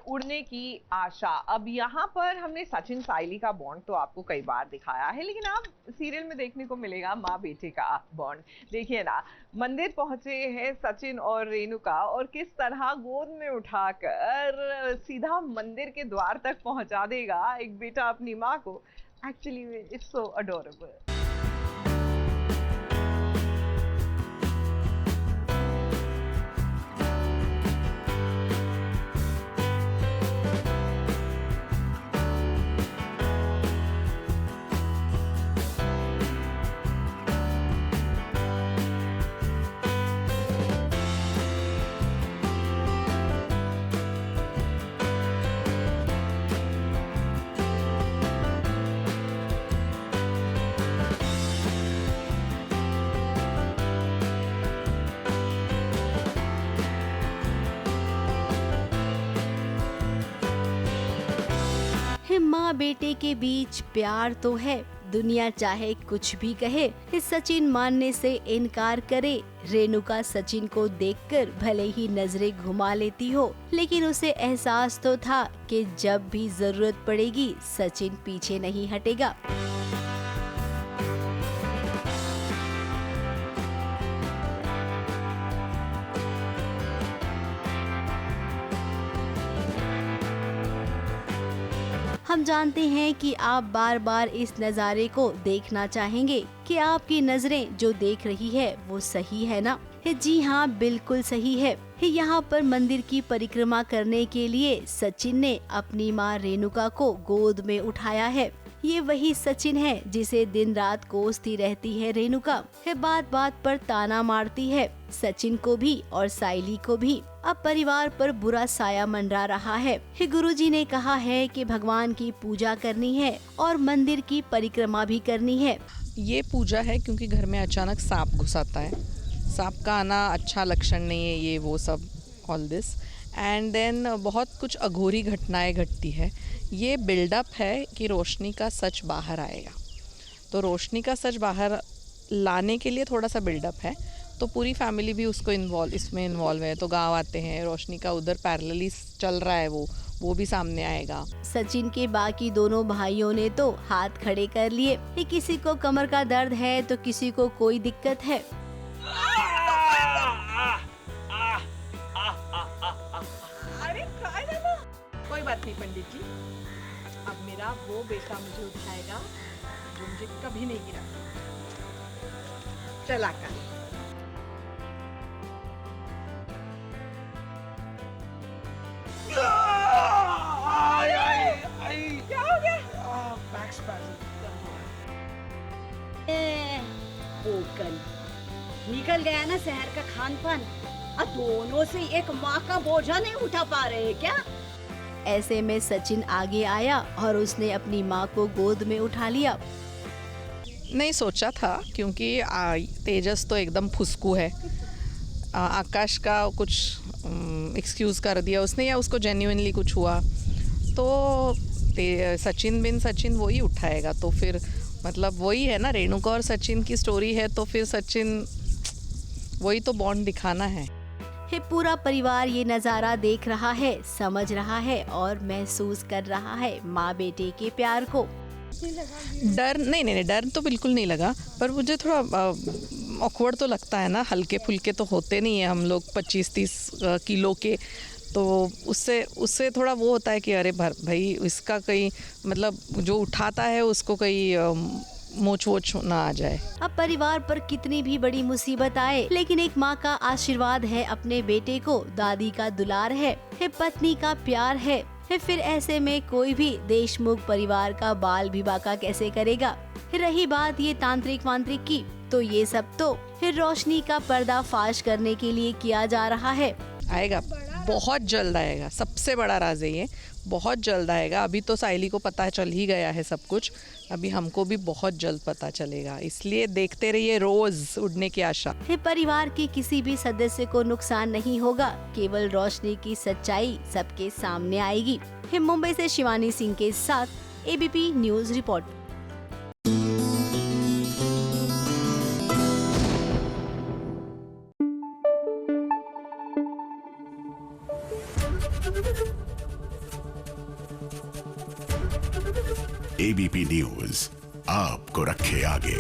उड़ने की आशा। अब यहाँ पर हमने सचिन साइली का बॉन्ड तो आपको कई बार दिखाया है, लेकिन अब सीरियल में देखने को मिलेगा माँ बेटे का बॉन्ड। देखिए ना, मंदिर पहुंचे हैं सचिन और रेणुका, और किस तरह गोद में उठाकर सीधा मंदिर के द्वार तक पहुंचा देगा एक बेटा अपनी माँ को। Actually it's so adorable. माँ बेटे के बीच प्यार तो है, दुनिया चाहे कुछ भी कहे, इस सचिन मानने से इनकार करे। रेणुका सचिन को देखकर भले ही नजरें घुमा लेती हो, लेकिन उसे एहसास तो था कि जब भी जरूरत पड़ेगी सचिन पीछे नहीं हटेगा। हम जानते हैं कि आप बार बार इस नज़ारे को देखना चाहेंगे कि आपकी नजरें जो देख रही है वो सही है ना? जी हाँ, बिल्कुल सही है। यहाँ पर मंदिर की परिक्रमा करने के लिए सचिन ने अपनी माँ रेणुका को गोद में उठाया है। ये वही सचिन है जिसे दिन रात कोसती रहती है रेणुका। बात बात पर ताना मारती है, सचिन को भी और साइली को भी। अब परिवार पर बुरा साया मंडरा रहा है। गुरुजी ने कहा है कि भगवान की पूजा करनी है और मंदिर की परिक्रमा भी करनी है। ये पूजा है क्योंकि घर में अचानक सांप घुस आता है। सांप का आना अच्छा लक्षण नहीं है, ये वो सब ऑल दिस। एंड देन बहुत कुछ अघोरी घटनाएं घटती है। ये बिल्डअप है कि रोशनी का सच बाहर आएगा, तो रोशनी का सच बाहर लाने के लिए थोड़ा सा बिल्डअप है। तो पूरी फैमिली भी उसको इसमें इन्वॉल्व है। तो गांव आते हैं, रोशनी का उधर पैरेलली चल रहा है, वो भी सामने आएगा। सचिन के बाकी दोनों भाइयों ने तो हाथ खड़े कर लिए। किसी को कमर का दर्द है तो किसी को कोई दिक्कत है। अरे कोई बात नहीं पंडित जी, अब मेरा वो बेटा मुझे उठाएगा जो मुझे कभी नहीं गिरा। चला कर क्या हो गया? पोकल निकल गया ना शहर का खान पान। अब दोनों से एक माँ का बोझा नहीं उठा पा रहे क्या? ऐसे में सचिन आगे आया और उसने अपनी माँ को गोद में उठा लिया। नहीं सोचा था क्योंकि तेजस तो एकदम फुसकू है। आकाश का कुछ एक्सक्यूज़ कर दिया उसने, या उसको जेन्युइनली कुछ हुआ तो सचिन बिन सचिन वही उठाएगा। तो फिर मतलब वही है ना, रेणुका और सचिन की स्टोरी है, तो फिर सचिन वही तो बॉन्ड दिखाना है। पूरा परिवार ये नज़ारा देख रहा है, समझ रहा है और महसूस कर रहा है माँ बेटे के प्यार को। डर नहीं, डर तो बिल्कुल नहीं लगा, पर मुझे थोड़ा ऑकवर्ड तो लगता है ना। हल्के फुल्के तो होते नहीं है हम लोग 25-30 किलो के, तो उससे थोड़ा वो होता है कि अरे भाई इसका कहीं मतलब जो उठाता है उसको कहीं मोच वोच ना आ जाए। अब परिवार पर कितनी भी बड़ी मुसीबत आए, लेकिन एक माँ का आशीर्वाद है अपने बेटे को, दादी का दुलार है, पत्नी का प्यार है। फिर ऐसे में कोई भी देशमुख परिवार का बाल विवाह कैसे करेगा? रही बात ये तांत्रिक वांत्रिक की, तो ये सब तो फिर रोशनी का पर्दाफाश करने के लिए किया जा रहा है। आएगा, बहुत जल्द आएगा। सबसे बड़ा राज है ये, बहुत जल्द आएगा। अभी तो साइली को पता चल ही गया है सब कुछ, अभी हमको भी बहुत जल्द पता चलेगा। इसलिए देखते रहिए रोज उड़ने की आशा। परिवार के किसी भी सदस्य को नुकसान नहीं होगा, केवल रोशनी की सच्चाई सबके सामने आएगी। मुंबई से शिवानी सिंह के साथ ABP news report. ABP news आपको रखे आगे।